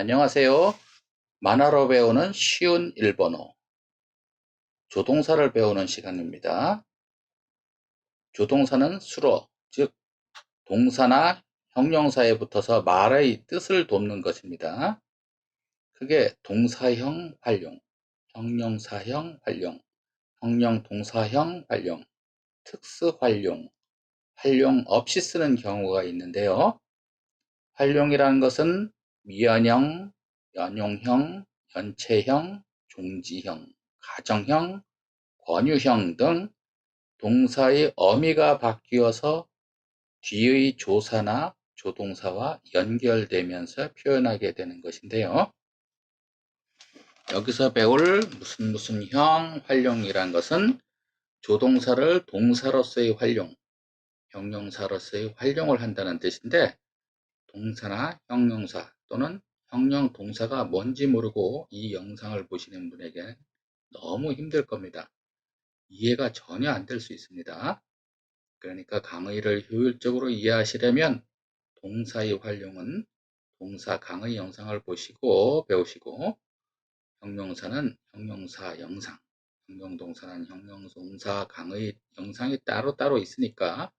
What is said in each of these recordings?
안녕하세요. 만화로 배우는 쉬운 일본어 조동사를 배우는 시간입니다. 조동사는 수로, 즉 동사나 형용사에 붙어서 말의 뜻을 돕는 것입니다. 그게 동사형 활용, 형용사형 활용, 형용동사형 활용, 특수 활용, 활용 없이 쓰는 경우가 있는데요. 활용이라는 것은 미연형, 연용형, 연체형, 종지형, 가정형, 권유형 등 동사의 어미가 바뀌어서 뒤의 조사나 조동사와 연결되면서 표현하게 되는 것인데요. 여기서 배울 무슨 형 활용이란 것은 조동사를 동사로서의 활용, 형용사로서의 활용을 한다는 뜻인데, 동사나 형용사 또는 형용 동사가 뭔지 모르고 이 영상을 보시는 분에게 너무 힘들 겁니다. 이해가 전혀 안 될 수 있습니다. 그러니까 강의를 효율적으로 이해하시려면 동사의 활용은 동사 강의 영상을 보시고 배우시고, 형용사는 형용사 영상, 형용동사는 형용동사 강의 영상이 따로따로 있으니까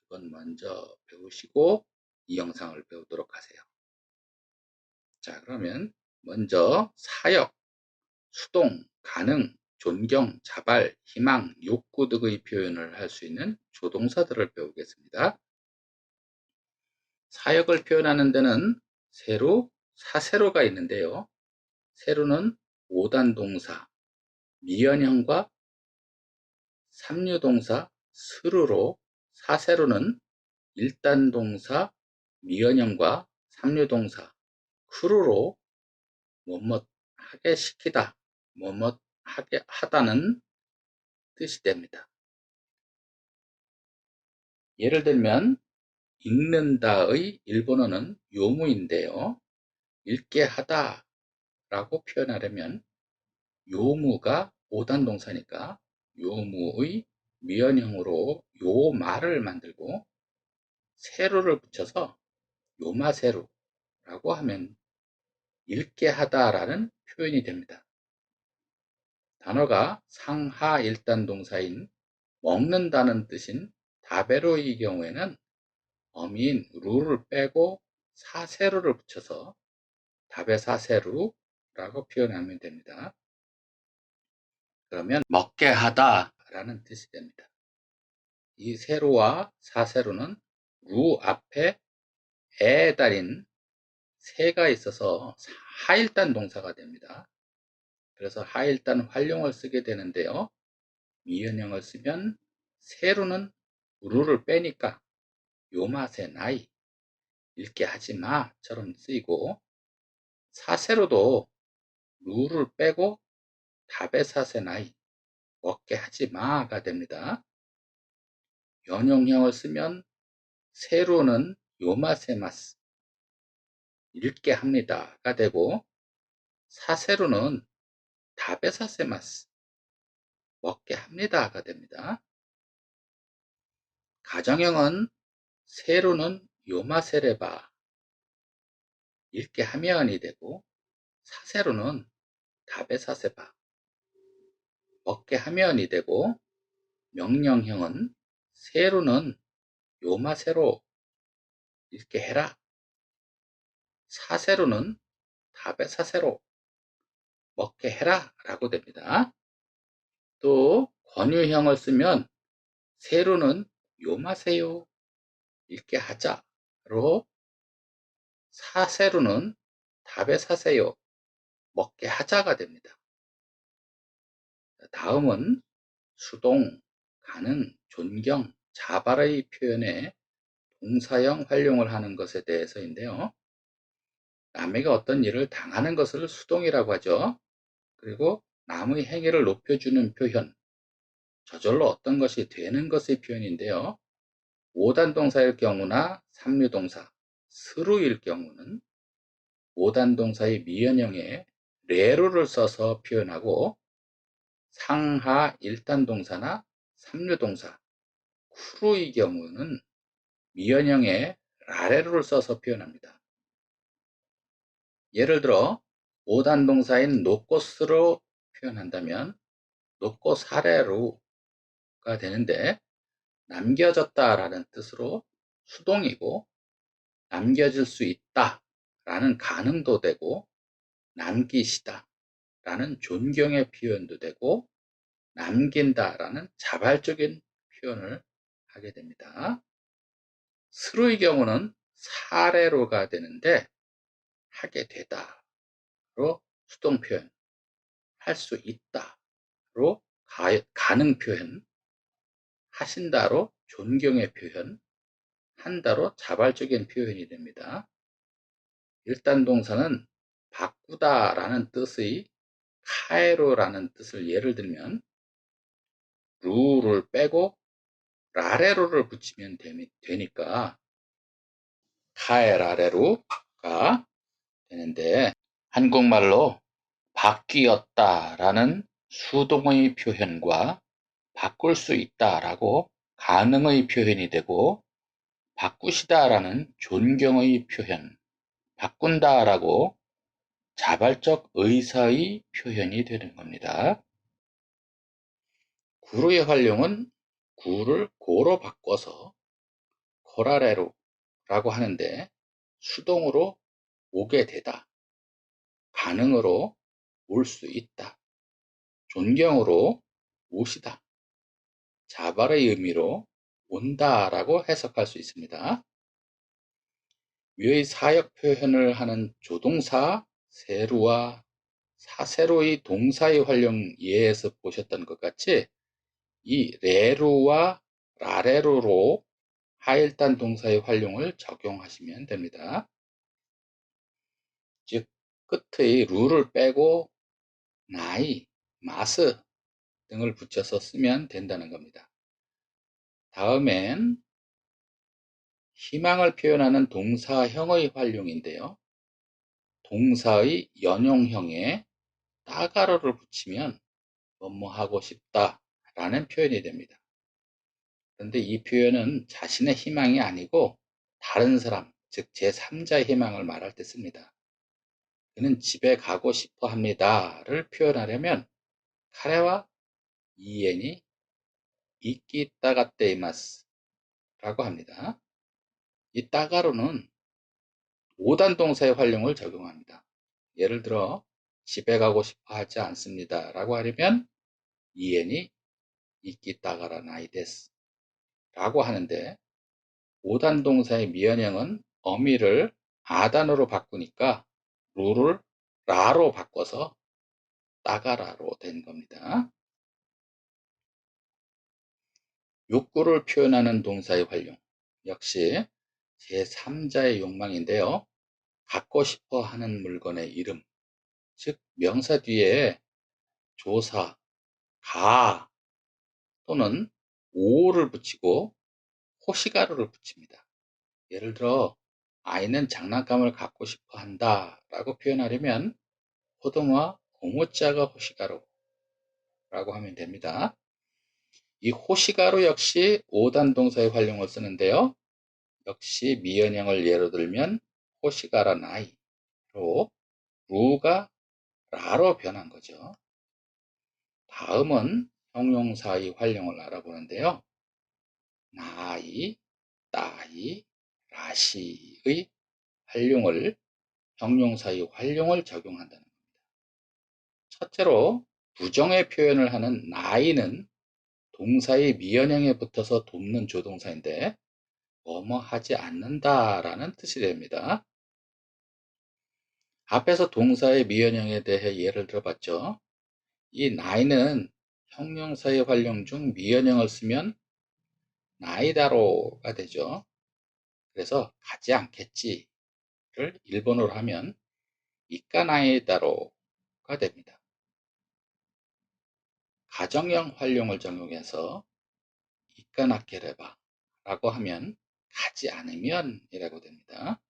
그건 먼저 배우시고 이 영상을 배우도록 하세요. 자, 그러면 먼저 사역, 수동, 가능, 존경, 자발, 희망, 욕구 등의 표현을 할 수 있는 조동사들을 배우겠습니다. 사역을 표현하는 데는 세로, 사세로가 있는데요. 세로는 5단 동사, 미연형과 삼류동사, 스루로, 사세로는 1단 동사, 미연형과 삼류동사, 크루로 뭐뭐 하게 시키다, 뭐뭐 하게 하다는 뜻이 됩니다. 예를 들면 읽는다의 일본어는 요무인데요. 읽게 하다 라고 표현하려면 요무가 5단 동사니까 요무의 미연형으로 요마를 만들고 세로를 붙여서 요마세로라고 하면 읽게 하다라는 표현이 됩니다. 단어가 상하 1단 동사인 먹는다는 뜻인 다베로의 경우에는 어미인 루를 빼고 사세로를 붙여서 다베사세루라고 표현하면 됩니다. 그러면 먹게 하다 라는 뜻이 됩니다. 이 세로와 사세로는 루 앞에 에 달인 세가 있어서 하일단 동사가 됩니다. 그래서 하일단 활용을 쓰게 되는데요. 미연형을 쓰면 세로는 루를 빼니까 요맛의 나이, 읽게 하지 마처럼 쓰이고, 사세로도 루를 빼고 다베사세 나이, 먹게 하지 마가 됩니다. 연용형을 쓰면 세루는 요마세마스 읽게 합니다가 되고, 사세루는 다베사세마스 먹게 합니다가 됩니다. 가정형은 세루는 요마세레바 읽게 하면이 되고, 사세루는 다베사세바 먹게 하면이 되고, 명령형은 세루는 요마세로 읽게 해라, 사세루는 다베사세로 먹게 해라 라고 됩니다. 또 권유형을 쓰면 세루는 요마세요 읽게 하자로, 사세루는 다베사세요 먹게 하자가 됩니다. 다음은 수동, 가능, 존경, 자발의 표현에 동사형 활용을 하는 것에 대해서인데요. 남에게 어떤 일을 당하는 것을 수동이라고 하죠. 그리고 남의 행위를 높여주는 표현, 저절로 어떤 것이 되는 것의 표현인데요. 5단 동사일 경우나 3류동사, 스루일 경우는 5단 동사의 미연형에 레루를 써서 표현하고, 상하 1단 동사나 3류동사, 쿠루의 경우는 미연형에 라레루를 써서 표현합니다. 예를 들어 5단 동사인 노코스로 표현한다면 노코사레루가 되는데, 남겨졌다 라는 뜻으로 수동이고, 남겨질 수 있다 라는 가능도 되고, 남기시다 라는 존경의 표현도 되고, 남긴다 라는 자발적인 표현을 하게 됩니다. 스루의 경우는 사례로가 되는데, 하게 되다로 수동 표현, 할 수 있다로 가능 표현, 하신다로 존경의 표현, 한다로 자발적인 표현이 됩니다. 1단 동사는 바꾸다 라는 뜻의 카에로라는 뜻을 예를 들면, 루를 빼고 라레로를 붙이면 되니까 카에라레루가 되는데, 한국말로 바뀌었다 라는 수동의 표현과 바꿀 수 있다 라고 가능의 표현이 되고, 바꾸시다 라는 존경의 표현, 바꾼다 라고 자발적 의사의 표현이 되는 겁니다. 구루의 활용은 구를 고로 바꿔서 코라레루라고 하는데, 수동으로 오게 되다, 가능으로 올 수 있다, 존경으로 오시다, 자발의 의미로 온다 라고 해석할 수 있습니다. 위의 사역 표현을 하는 조동사 세루와 사세로의 동사의 활용 예에서 보셨던 것 같이, 이 레루와 라레루로 하일단 동사의 활용을 적용하시면 됩니다. 즉, 끝의 루를 빼고 나이, 마스 등을 붙여서 쓰면 된다는 겁니다. 다음엔 희망을 표현하는 동사형의 활용인데요. 동사의 연용형에 따가로를 붙이면 뭐뭐 하고 싶다 라는 표현이 됩니다. 그런데 이 표현은 자신의 희망이 아니고 다른 사람, 즉 제3자의 희망을 말할 때 씁니다. 그는 집에 가고 싶어 합니다를 표현하려면 카레와 이엔이 이끼 따가떼이마스 라고 합니다. 이 따가로는 5단 동사의 활용을 적용합니다. 예를 들어 집에 가고 싶어 하지 않습니다 라고 하려면 이엔이 이끼 따가라 나이데스 라고 하는데, 5단 동사의 미연형은 어미를 아단으로 바꾸니까 루를 라로 바꿔서 따가라로 된 겁니다. 욕구를 표현하는 동사의 활용, 역시 제3자의 욕망인데요. 갖고 싶어 하는 물건의 이름, 즉 명사 뒤에 조사, 가 또는 오를 붙이고 호시가루를 붙입니다. 예를 들어 아이는 장난감을 갖고 싶어 한다 라고 표현하려면 호동어와 오모자가 호시가루라고 하면 됩니다. 이 호시가루 역시 5단 동사의 활용을 쓰는데요. 역시 미연형을 예로 들면 호시가라 나이로 루가 라로 변한 거죠. 다음은 형용사의 활용을 알아보는데요. 나이, 따이, 라시의 활용을 형용사의 활용을 적용한다는 겁니다. 첫째로 부정의 표현을 하는 나이는 동사의 미연형에 붙어서 돕는 조동사인데 뭐뭐 하지 않는다라는 뜻이 됩니다. 앞에서 동사의 미연형에 대해 예를 들어봤죠. 이 나이는 형용사의 활용 중 미연형을 쓰면 나이다로가 되죠. 그래서 가지 않겠지를 일본어로 하면 이까나이다로가 됩니다. 가정형 활용을 적용해서 이까나케레바 라고 하면 가지 않으면 이라고 됩니다.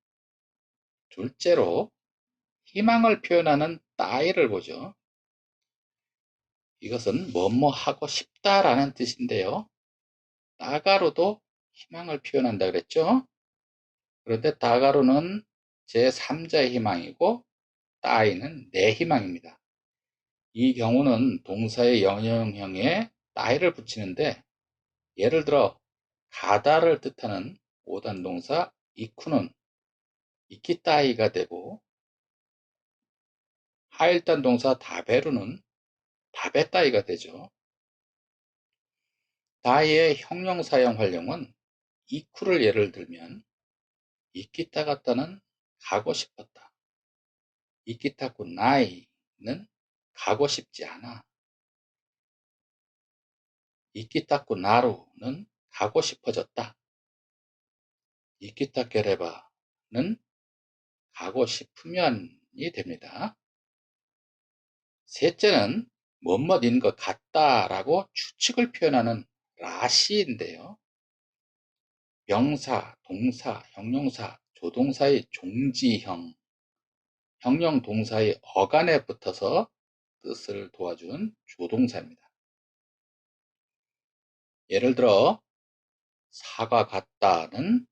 둘째로 희망을 표현하는 따위를 보죠. 이것은 뭐뭐 하고 싶다라는 뜻인데요. 따가로도 희망을 표현한다 그랬죠. 그런데 따가로는 제3자의 희망이고 따위는 내 희망입니다. 이 경우는 동사의 영형형에 따위를 붙이는데 예를 들어 가다를 뜻하는 5단 동사 이쿠는 이키따이가 되고 하일단 동사 다베루는 다베따이가 되죠. 다이의 형용사형 활용은 이쿠를 예를 들면 이키타 같다는 가고 싶었다. 이키타쿠 나이는 가고 싶지 않아. 이키타쿠 나루는 가고 싶어졌다. 이키타케레바는 가고 싶으면이 됩니다. 셋째는 뭐뭐인 것 같다라고 추측을 표현하는 라시인데요. 명사, 동사, 형용사, 조동사의 종지형, 형용 동사의 어간에 붙어서 뜻을 도와준 조동사입니다. 예를 들어 사과 같다는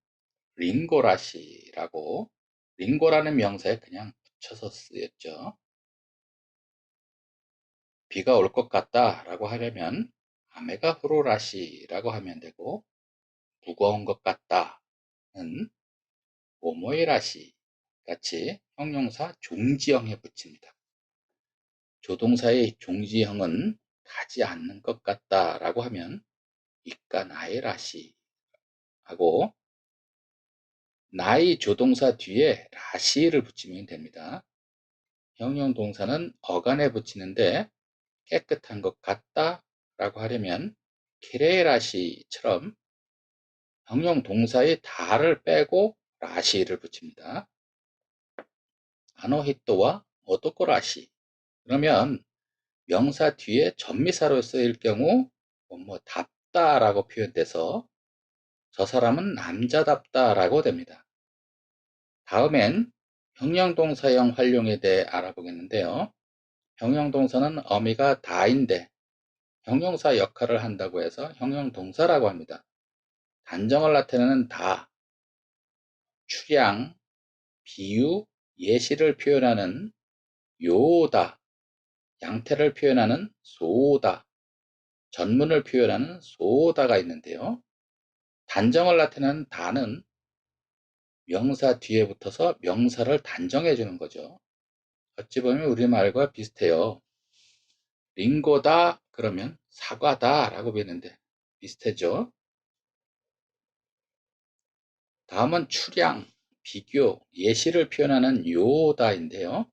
링고라시라고 링고라는 명사에 그냥 붙여서 쓰였죠. 비가 올 것 같다 라고 하려면 아메가 후로라시라고 하면 되고 무거운 것 같다는 오모이라시 같이 형용사 종지형에 붙입니다. 조동사의 종지형은 가지 않는 것 같다 라고 하면 이까 나이라시 하고 나이 조동사 뒤에 라시를 붙이면 됩니다. 형용 동사는 어간에 붙이는데 깨끗한 것 같다 라고 하려면 키레라시처럼 형용 동사의 다를 빼고 라시를 붙입니다. 아노히토와 오토코라시 그러면 명사 뒤에 전미사로 쓰일 경우 뭐 답다 라고 표현돼서 저 사람은 남자답다 라고 됩니다. 다음엔 형용동사형 활용에 대해 알아보겠는데요. 형용동사는 어미가 다인데 형용사 역할을 한다고 해서 형용동사라고 합니다. 단정을 나타내는 다, 추량, 비유, 예시를 표현하는 요다, 양태를 표현하는 소다, 전문을 표현하는 소다가 있는데요. 단정을 나타내는 다는 명사 뒤에 붙어서 명사를 단정해 주는 거죠. 어찌 보면 우리말과 비슷해요. 링고다 그러면 사과다 라고 배우는데 비슷하죠. 다음은 추량, 비교, 예시를 표현하는 요다인데요.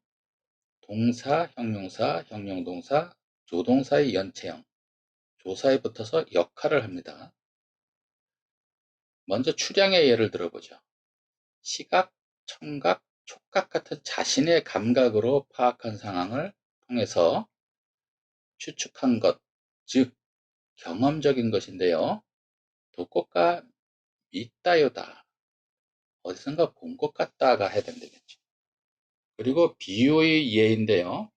동사, 형용사, 형용동사, 조동사의 연체형, 조사에 붙어서 역할을 합니다. 먼저 추량의 예를 들어보죠. 시각, 청각, 촉각 같은 자신의 감각으로 파악한 상황을 통해서 추측한 것, 즉 경험적인 것인데요. 독고가 있다요다. 어디선가 본 것 같다가 해야 되겠죠. 그리고 비유의 예인데요.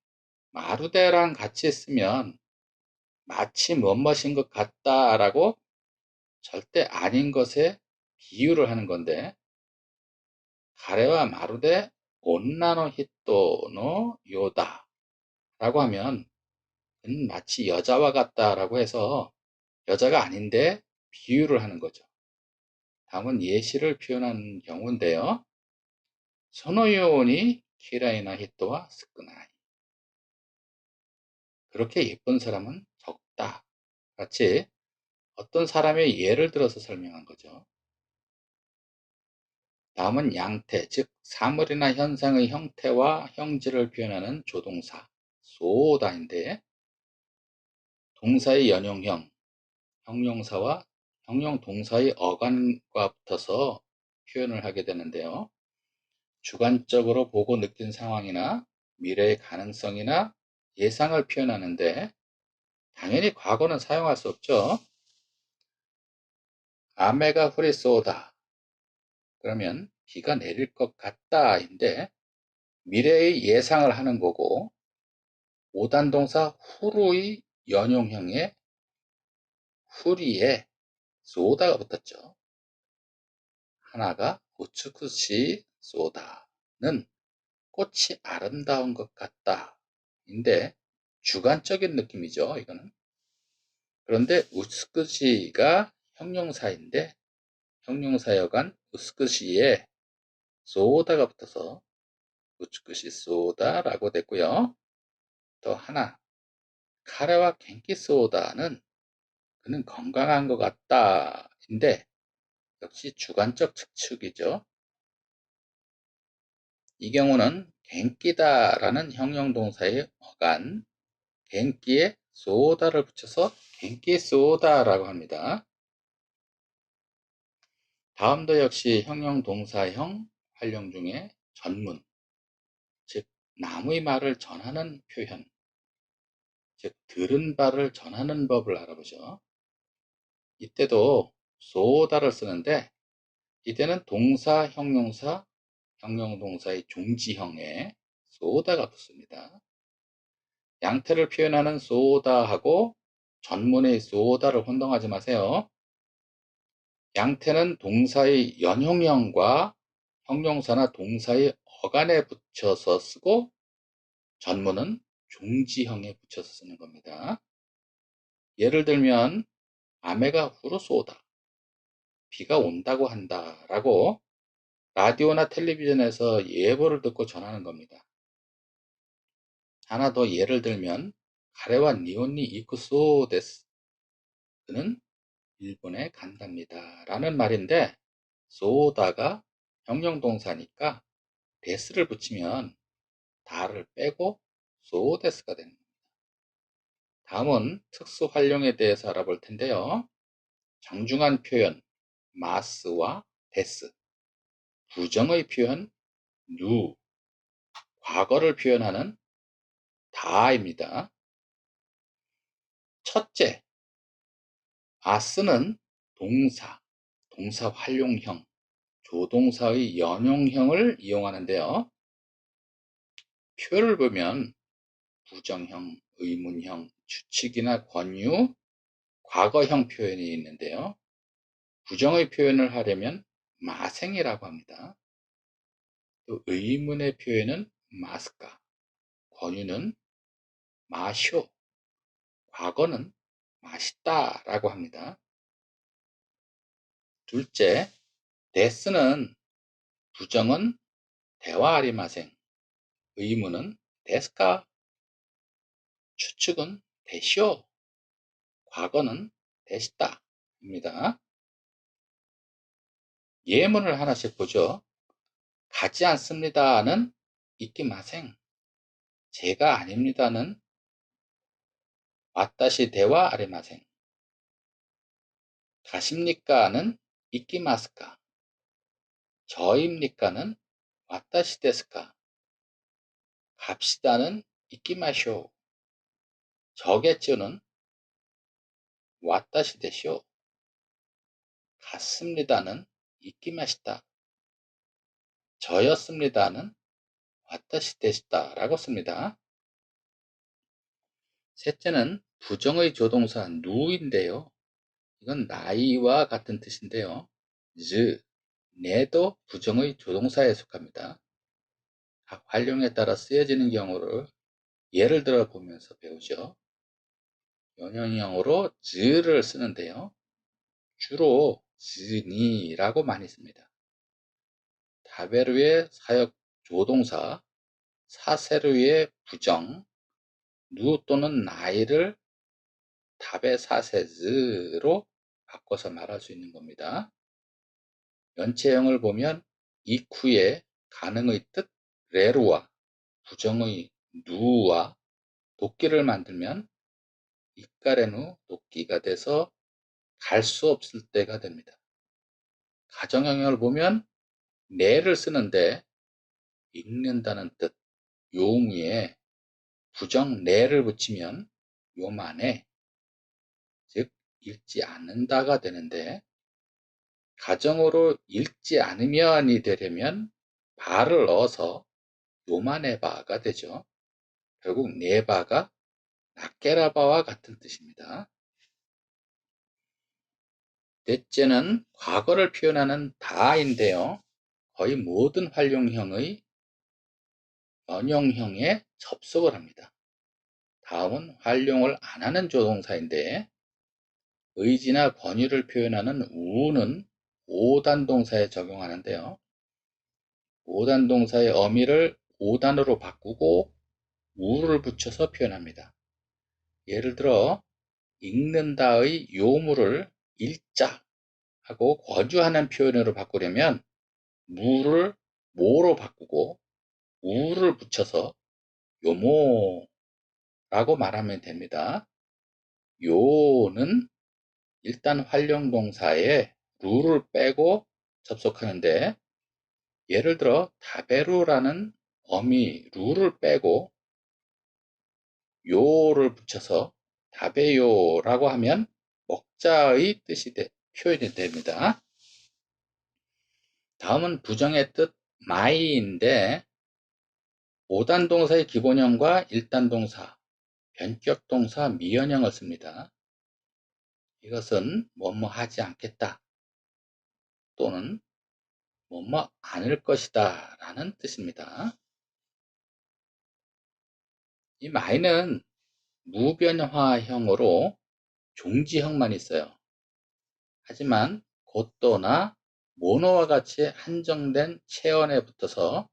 마루대랑 같이 쓰면 마치 무엇인 것 같다라고 절대 아닌 것에 비유를 하는 건데, 가레와 마루대 온나노 히토노 요다 라고 하면 마치 여자와 같다라고 해서 여자가 아닌데 비유를 하는 거죠. 다음은 예시를 표현한 경우인데요. 소노요니 키라이나 히토와 스쿠나이. 그렇게 예쁜 사람은 적다. 같이 어떤 사람의 예를 들어서 설명한 거죠. 다음은 양태, 즉 사물이나 현상의 형태와 형질을 표현하는 조동사 소다인데, 동사의 연용형, 형용사와 형용 동사의 어간과 붙어서 표현을 하게 되는데요. 주관적으로 보고 느낀 상황이나 미래의 가능성이나 예상을 표현하는데, 당연히 과거는 사용할 수 없죠. 아메가 후리쏘다. 그러면 비가 내릴 것 같다인데 미래의 예상을 하는 거고, 5단 동사 후루의 연용형에 후리에 쏘다가 붙었죠. 하나가 우츠쿠시 쏘다는 꽃이 아름다운 것 같다 인데 주관적인 느낌이죠, 이거는. 그런데 우츠쿠시가 형용사인데 형용사여간 우츠쿠시에 쏘다가 붙어서 우츠쿠시 쏘다라고 됐고요. 또 하나, 카레와 겐키 쏘다는 그는 건강한 것 같다 인데 역시 주관적 측측이죠. 이 경우는 갱끼다라는 형용동사의 어간, 갱끼에 쏘다를 붙여서 갱끼 쏘다라고 합니다. 다음도 역시 형용동사형 활용 중에 전문, 즉 남의 말을 전하는 표현, 즉 들은 바를 전하는 법을 알아보죠. 이때도 쏘다를 쓰는데 이때는 동사, 형용사, 형용동사의 종지형에 쏘다가 붙습니다. 양태를 표현하는 쏘다하고 전문의 쏘다를 혼동하지 마세요. 양태는 동사의 연용형과 형용사나 동사의 어간에 붙여서 쓰고, 전문은 종지형에 붙여서 쓰는 겁니다. 예를 들면 아메가 후루 쏘다, 비가 온다고 한다 라고 라디오나 텔레비전에서 예보를 듣고 전하는 겁니다. 하나 더 예를 들면 가레와 니온니 이쿠소 데스, 그는 일본에 간답니다 라는 말인데, 쏘다가 형용동사니까 데스를 붙이면 다를 빼고 쏘데스가 되는 겁니다. 다음은 특수 활용에 대해서 알아볼 텐데요. 정중한 표현 마스와 데스, 부정의 표현 누, 과거를 표현하는 다입니다. 첫째, 아스는 동사, 동사 활용형, 조동사의 연용형을 이용하는데요. 표를 보면 부정형, 의문형, 추측이나 권유, 과거형 표현이 있는데요. 부정의 표현을 하려면 마생이라고 합니다. 또 의문의 표현은 마스카, 권유는 마쇼, 과거는 맛있다라고 합니다. 둘째, 데스는 부정은 대화 아리마생, 의문은 데스카, 추측은 데쇼, 과거는 데시다입니다. 예문을 하나씩 보죠. 가지 않습니다는 이끼마생, 제가 아닙니다는 와타시 대와 아리마생, 가십니까는 이끼마스카, 저입니까는 와타시 데스카, 갑시다는 이끼마쇼, 저겠죠는 와타시 데쇼, 같습니다는 이키마시타, 저였습니다는 와타시 데시타 라고 씁니다. 셋째는 부정의 조동사 누인데요. 이건 나이와 같은 뜻인데요. 네도 부정의 조동사에 속합니다. 각 활용에 따라 쓰여지는 경우를 예를 들어 보면서 배우죠. 연형형으로 즈를 쓰는데요. 주로 즈니라고 많이 씁니다. 다베르의 사역 조동사, 사세르의 부정, 누 또는 나이를 다베사세즈로 바꿔서 말할 수 있는 겁니다. 연체형을 보면 이쿠의 가능의 뜻 레루와 부정의 누와 도끼를 만들면 이까레누 도끼가 돼서 갈 수 없을 때가 됩니다. 가정형을 보면 내를 쓰는데 읽는다는 뜻 요무에 부정 내를 붙이면 요만에 즉 읽지 않는다가 되는데 가정으로 읽지 않으면이 되려면 바를 넣어서 요만해 바가 되죠. 결국 네 바가 낫게라 바와 같은 뜻입니다. 넷째는 과거를 표현하는 다인데요. 거의 모든 활용형의 연용형에 접속을 합니다. 다음은 활용을 안 하는 조동사인데 의지나 권유를 표현하는 우는 5단 동사에 적용하는데요. 5단 동사의 어미를 5단으로 바꾸고 우를 붙여서 표현합니다. 예를 들어 읽는다의 요무를 읽자 하고 권유하는 표현으로 바꾸려면 무를 모로 바꾸고 우를 붙여서 요모라고 말하면 됩니다. 요는 일단 활용 동사에 루를 빼고 접속하는데 예를 들어 다베루라는 어미 루를 빼고 요를 붙여서 다베요라고 하면 먹자의 뜻이 표현이 됩니다. 다음은 부정의 뜻 마이인데 5단 동사의 기본형과 1단 동사, 변격 동사 미연형을 씁니다. 이것은 뭐뭐 하지 않겠다 또는 뭐뭐 않을 것이다 라는 뜻입니다. 이 마이는 무변화형으로 종지형만 있어요. 하지만 고또나 모노와 같이 한정된 체언에 붙어서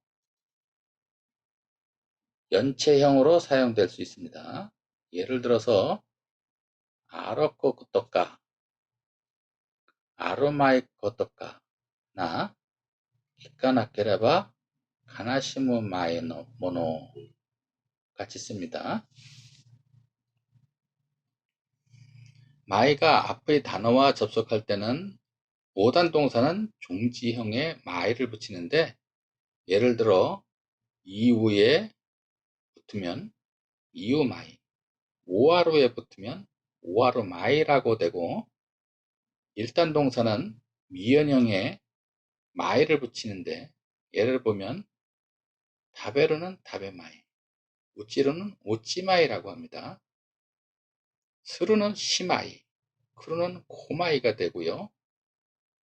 연체형으로 사용될 수 있습니다. 예를 들어서 아로코 고토까, 아로마이 고토까 나 기까나케레바 가나시무 마이노 모노 같이 씁니다. 마이가 앞의 단어와 접속할 때는 5단 동사는 종지형에 마이를 붙이는데 예를 들어 이후에 붙으면 이후마이, 오하루에 붙으면 오하루마이라고 되고 1단 동사는 미연형에 마이를 붙이는데 예를 보면 다베르는 다베마이, 우찌르는 오찌마이라고 합니다. 스루는 시마이, 크루는 코마이가 되고요.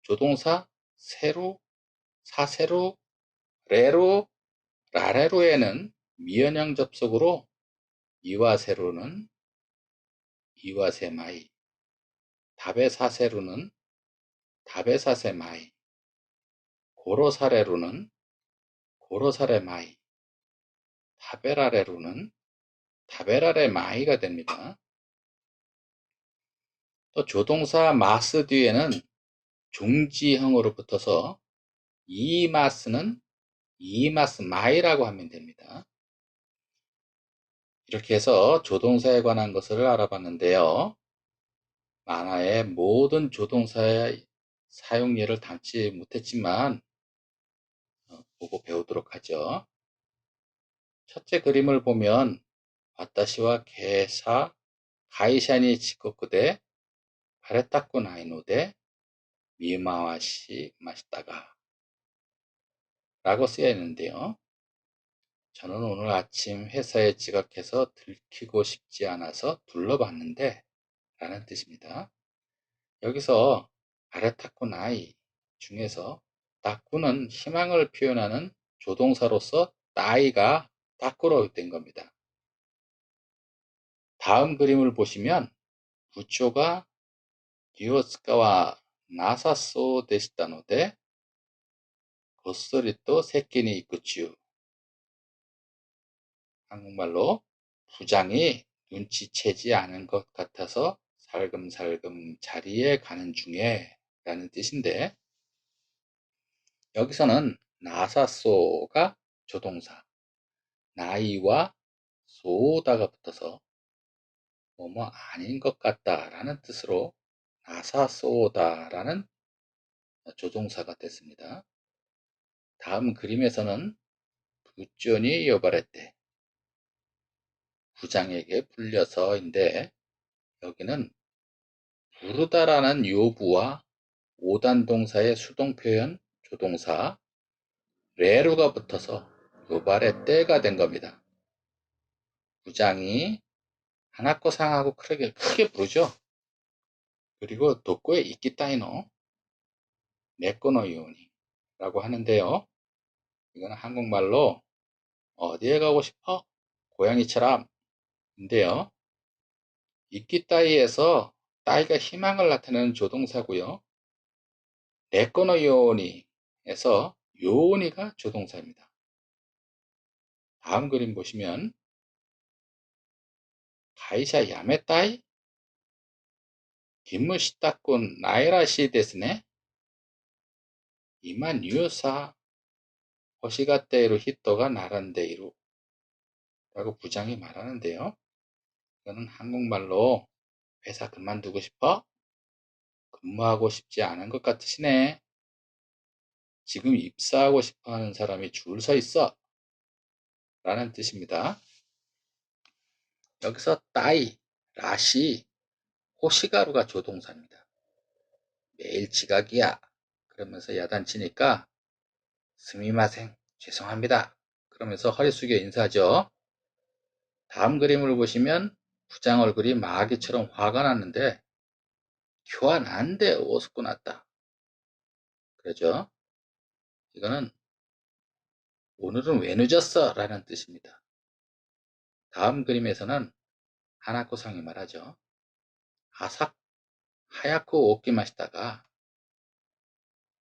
조동사 세루, 사세루, 레루, 라레루에는 미연형 접속으로 이와세루는 이와세마이, 다베사세루는 다베사세마이, 고로사레루는 고로사레마이, 다베라레루는 다베라레마이가 됩니다. 또 조동사 마스 뒤에는 종지형으로 붙어서 이마스는 이마스마이라고 하면 됩니다. 이렇게 해서 조동사에 관한 것을 알아봤는데요. 만화의 모든 조동사의 사용 예를 담지 못했지만 보고 배우도록 하죠. 첫째 그림을 보면 와타시와 게사 가이샤니 치코쿠데 바레타쿠 나이노데 미마와시 마시다가 라고 쓰여 있는데요. 저는 오늘 아침 회사에 지각해서 들키고 싶지 않아서 둘러봤는데 라는 뜻입니다. 여기서 아레타쿠 나이 중에서 다쿠는 희망을 표현하는 조동사로서 나이가 다쿠로 된 겁니다. 다음 그림을 보시면 부초가 기요츠카와 나사소 데시타 노데 고스리 또 새끼니 이쿠츄. 한국말로 부장이 눈치채지 않은 것 같아서 살금살금 자리에 가는 중에 라는 뜻인데, 여기서는 나사소가 조동사, 나이와 소다가 붙어서 뭐뭐 아닌 것 같다 라는 뜻으로 나사소다라는 조동사가 됐습니다. 다음 그림에서는 부존이 요바레때, 부장에게 불려서인데, 여기는 부르다라는 요부와 오단동사의 수동표현 조동사 레루가 붙어서 요바레떼가 된 겁니다. 부장이 하나코 상하고 크게 부르죠. 그리고 도코에 이키타이노 네코노 요니 라고 하는데요. 이거는 한국말로 어디에 가고 싶어? 고양이처럼 인데요. 이키타이에서 따이가 희망을 나타내는 조동사고요. 네코노 요니에서 요니가 조동사입니다. 다음 그림 보시면 가이샤 야메타이?勤務したくないらしいですね。今ニュース欲しがっている人が並んでいる라고 부장이 말하는데요. 이거는 한국말로 회사 그만두고 싶어? 근무하고 싶지 않은 것 같으시네. 지금 입사하고 싶어 하는 사람이 줄 서 있어 라는 뜻입니다. 여기서 따이, 라시, 호시가루가 조동사입니다. 매일 지각이야 그러면서 야단치니까 스미마생, 죄송합니다 그러면서 허리 숙여 인사하죠. 다음 그림을 보시면 부장 얼굴이 마귀처럼 화가 났는데 교환 안 돼, 오스쿠 났다 그러죠. 이거는 오늘은 왜 늦었어? 라는 뜻입니다. 다음 그림에서는 하나코상이 말하죠. 아삭 하야쿠 오키마시다가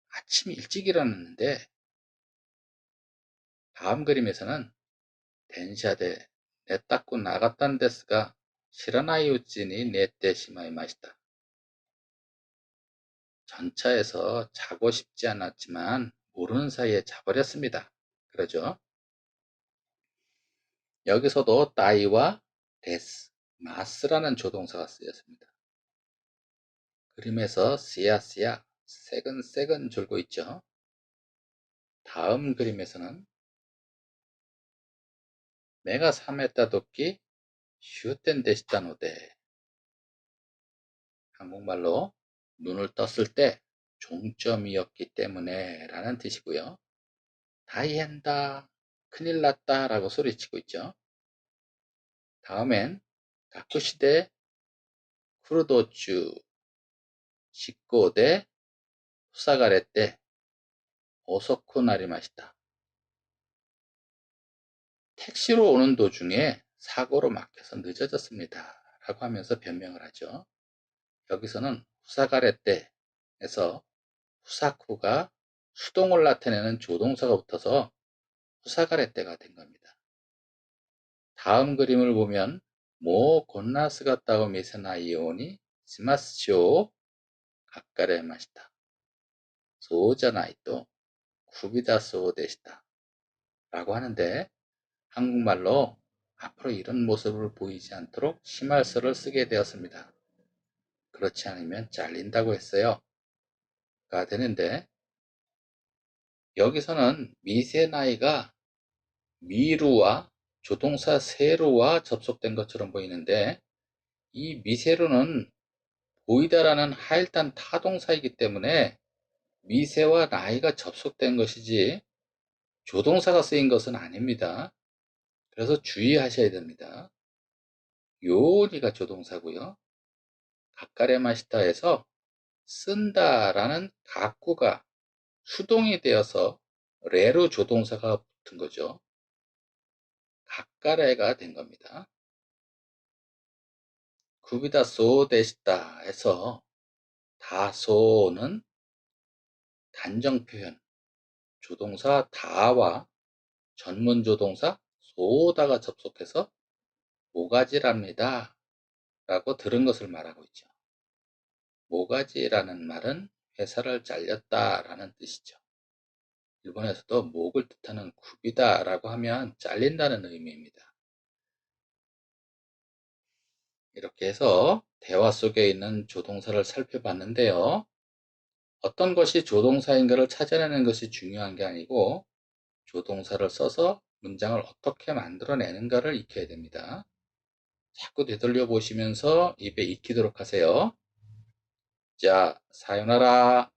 아침 일찍 일어났는데, 다음 그림에서는 덴샤데 네타쿠 나갔단 데스가 시라나이 우찌니 네떼 시마이마시다. 전차에서 자고 싶지 않았지만 모르는 사이에 자버렸습니다. 그러죠. 여기서도 따이와 데스, 마스라는 조동사가 쓰였습니다. 그림에서 씨앗 새근새근 졸고 있죠. 다음 그림에서는 메가 사메타 도끼 슈텐 데시타 노데, 한국말로 눈을 떴을 때 종점이었기 때문에 라는 뜻이고요. 다이엔다, 큰일 났다 라고 소리치고 있죠. 다음엔 가쿠시대 쿠르도추 직고대 후사가레때 오소쿠 나리마시다. 택시로 오는 도중에 사고로 막혀서 늦어졌습니다 라고 하면서 변명을 하죠. 여기서는 후사가레때에서 후사쿠가 수동을 나타내는 조동사가 붙어서 후사가레때가 된 겁니다. 다음 그림을 보면 모 곤나스가타오 미세나이오니 시마스쇼 가까레 마시다. 소자나이또 쿠비다소 데시다 라고 하는데, 한국말로 앞으로 이런 모습을 보이지 않도록 심할서를 쓰게 되었습니다. 그렇지 않으면 잘린다고 했어요 가 되는데, 여기서는 미세나이가 미루와 조동사 세루와 접속된 것처럼 보이는데, 이 미세루는 보이다라는 하일단 타동사이기 때문에 미세와 나이가 접속된 것이지 조동사가 쓰인 것은 아닙니다. 그래서 주의하셔야 됩니다. 요리가 조동사고요. 가까레마시타에서 쓴다라는 가꾸가 수동이 되어서 레로 조동사가 붙은 거죠. 가까레가 된 겁니다. 구비다 소 데시다 해서 다소는 단정 표현, 조동사 다와 전문 조동사 소다가 접속해서 모가지랍니다 라고 들은 것을 말하고 있죠. 모가지라는 말은 회사를 잘렸다 라는 뜻이죠. 일본에서도 목을 뜻하는 굽이다 라고 하면 잘린다는 의미입니다. 이렇게 해서 대화 속에 있는 조동사를 살펴봤는데요. 어떤 것이 조동사인가를 찾아내는 것이 중요한 게 아니고 조동사를 써서 문장을 어떻게 만들어내는가를 익혀야 됩니다. 자꾸 되돌려 보시면서 입에 익히도록 하세요. 자, 사요나라.